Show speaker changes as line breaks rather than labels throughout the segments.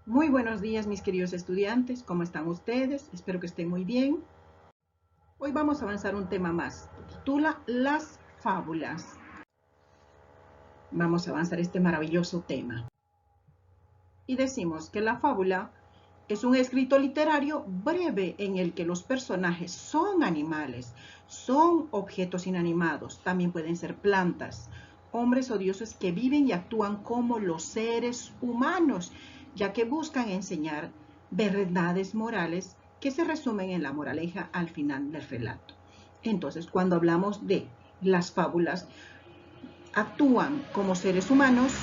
Muy buenos días, mis queridos estudiantes. ¿Cómo están ustedes? Espero que estén muy bien. Hoy vamos a avanzar un tema más. Titula Las fábulas. Vamos a avanzar este maravilloso tema. Y decimos que la fábula es un escrito literario breve en el que los personajes son animales, son objetos inanimados, también pueden ser plantas, hombres o dioses que viven y actúan como los seres humanos, ya que buscan enseñar verdades morales que se resumen en la moraleja al final del relato. Entonces, cuando hablamos de las fábulas, actúan como seres humanos,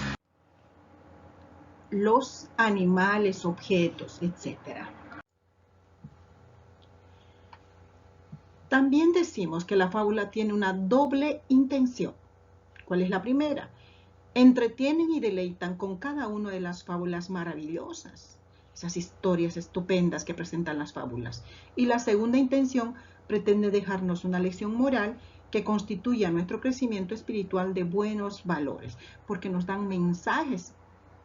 los animales, objetos, etc. También decimos que la fábula tiene una doble intención. ¿Cuál es la primera? Entretienen y deleitan con cada una de las fábulas maravillosas, esas historias estupendas que presentan las fábulas. Y la segunda intención pretende dejarnos una lección moral que constituya nuestro crecimiento espiritual de buenos valores, porque nos dan mensajes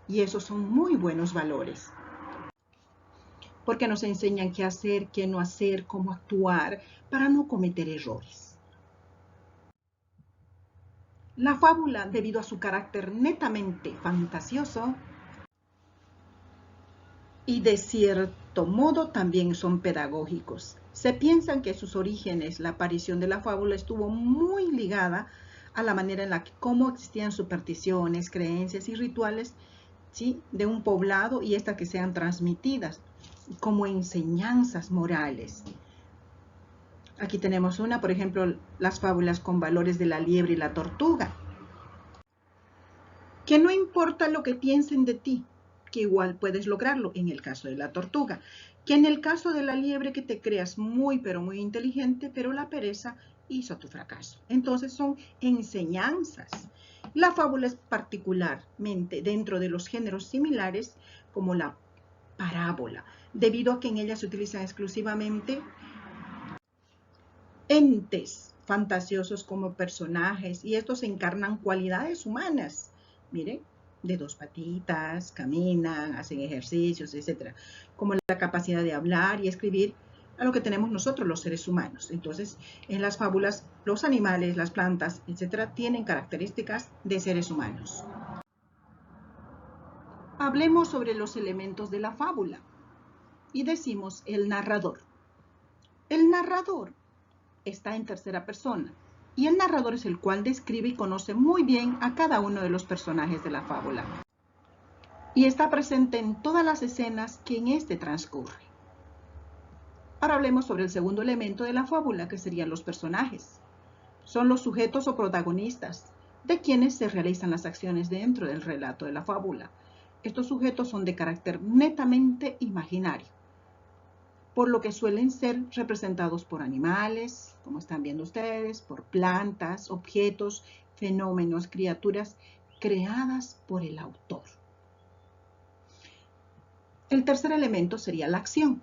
y esos son muy buenos valores. Porque nos enseñan qué hacer, qué no hacer, cómo actuar para no cometer errores. La fábula, debido a su carácter netamente fantasioso y de cierto modo también son pedagógicos. Se piensan que sus orígenes, la aparición de la fábula estuvo muy ligada a la manera en la que cómo existían supersticiones, creencias y rituales, ¿sí?, de un poblado y estas que sean transmitidas como enseñanzas morales. Aquí tenemos una, por ejemplo, las fábulas con valores de la liebre y la tortuga. Que no importa lo que piensen de ti, que igual puedes lograrlo en el caso de la tortuga. Que en el caso de la liebre que te creas muy pero muy inteligente, pero la pereza hizo tu fracaso. Entonces son enseñanzas. La fábula es particularmente dentro de los géneros similares como la parábola, debido a que en ella se utilizan exclusivamente entes fantasiosos como personajes y estos encarnan cualidades humanas. Miren, de dos patitas, caminan, hacen ejercicios, etcétera, como la capacidad de hablar y escribir a lo que tenemos nosotros los seres humanos. Entonces, en las fábulas, los animales, las plantas, etcétera, tienen características de seres humanos. Hablemos sobre los elementos de la fábula y decimos el narrador. El narrador está en tercera persona y el narrador es el cual describe y conoce muy bien a cada uno de los personajes de la fábula y está presente en todas las escenas que en este transcurre. Ahora hablemos sobre el segundo elemento de la fábula, que serían los personajes. Son los sujetos o protagonistas de quienes se realizan las acciones dentro del relato de la fábula. Estos sujetos son de carácter netamente imaginario, por lo que suelen ser representados por animales, como están viendo ustedes, por plantas, objetos, fenómenos, criaturas creadas por el autor. El tercer elemento sería la acción,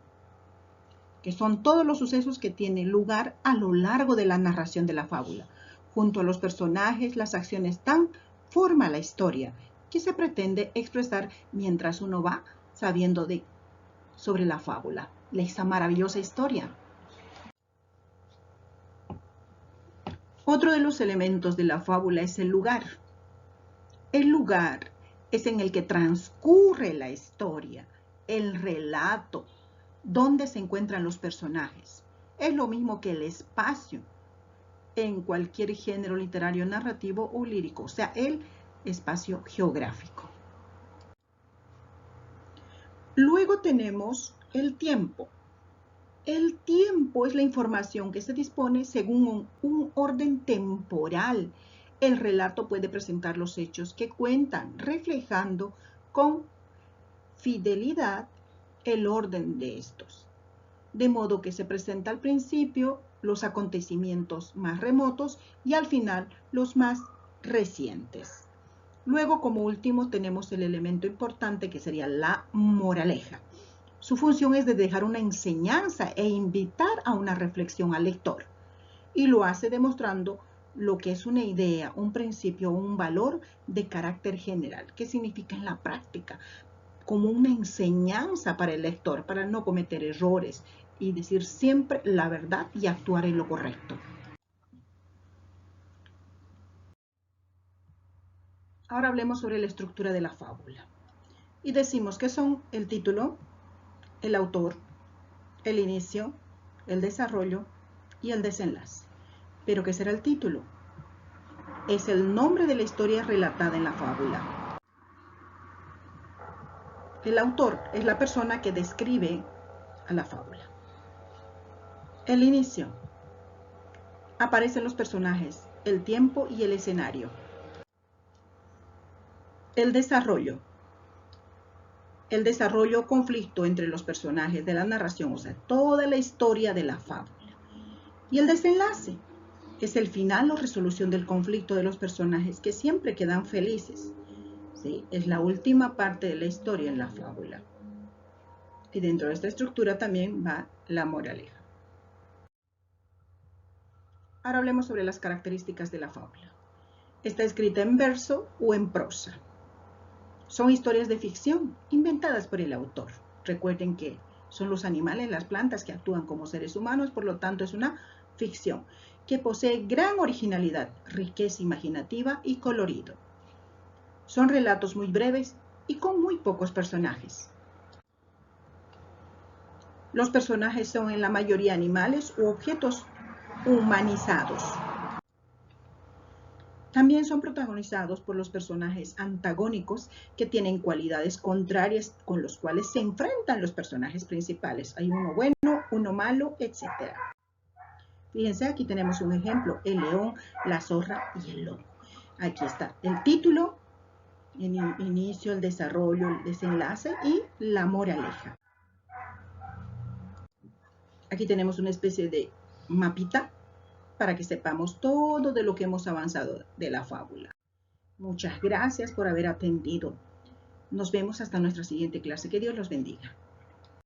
que son todos los sucesos que tienen lugar a lo largo de la narración de la fábula. Junto a los personajes, las acciones dan forma a la historia que se pretende expresar mientras uno va sabiendo sobre la fábula, esa maravillosa historia. Otro de los elementos de la fábula es el lugar. El lugar es en el que transcurre la historia, el relato, donde se encuentran los personajes. Es lo mismo que el espacio en cualquier género literario, narrativo o lírico, o sea, el espacio geográfico. Luego tenemos el tiempo. El tiempo es la información que se dispone según un orden temporal. El relato puede presentar los hechos que cuentan, reflejando con fidelidad el orden de estos. De modo que se presenta al principio los acontecimientos más remotos y al final los más recientes. Luego, como último, tenemos el elemento importante que sería la moraleja. Su función es de dejar una enseñanza e invitar a una reflexión al lector. Y lo hace demostrando lo que es una idea, un principio o un valor de carácter general. ¿Qué significa en la práctica? como una enseñanza para el lector, para no cometer errores y decir siempre la verdad y actuar en lo correcto. Ahora hablemos sobre la estructura de la fábula. Y decimos que son el título, el autor, el inicio, el desarrollo y el desenlace. ¿Pero qué será el título? Es el nombre de la historia relatada en la fábula. El autor es la persona que describe a la fábula. El inicio. Aparecen los personajes, el tiempo y el escenario. El desarrollo. El desarrollo o conflicto entre los personajes de la narración, o sea, toda la historia de la fábula. Y el desenlace es el final o resolución del conflicto de los personajes que siempre quedan felices. ¿Sí? Es la última parte de la historia en la fábula. Y dentro de esta estructura también va la moraleja. Ahora hablemos sobre las características de la fábula. Está escrita en verso o en prosa. Son historias de ficción inventadas por el autor. Recuerden que son los animales, las plantas que actúan como seres humanos, por lo tanto es una ficción que posee gran originalidad, riqueza imaginativa y colorido. Son relatos muy breves y con muy pocos personajes. Los personajes son en la mayoría animales u objetos humanizados. También son protagonizados por los personajes antagónicos que tienen cualidades contrarias con los cuales se enfrentan los personajes principales. Hay uno bueno, uno malo, etc. Fíjense, aquí tenemos un ejemplo, el león, la zorra y el lobo. Aquí está el título, el inicio, el desarrollo, el desenlace y la moraleja. Aquí tenemos una especie de mapita para que sepamos todo de lo que hemos avanzado de la fábula. Muchas gracias por haber atendido. Nos vemos hasta nuestra siguiente clase. Que Dios los bendiga.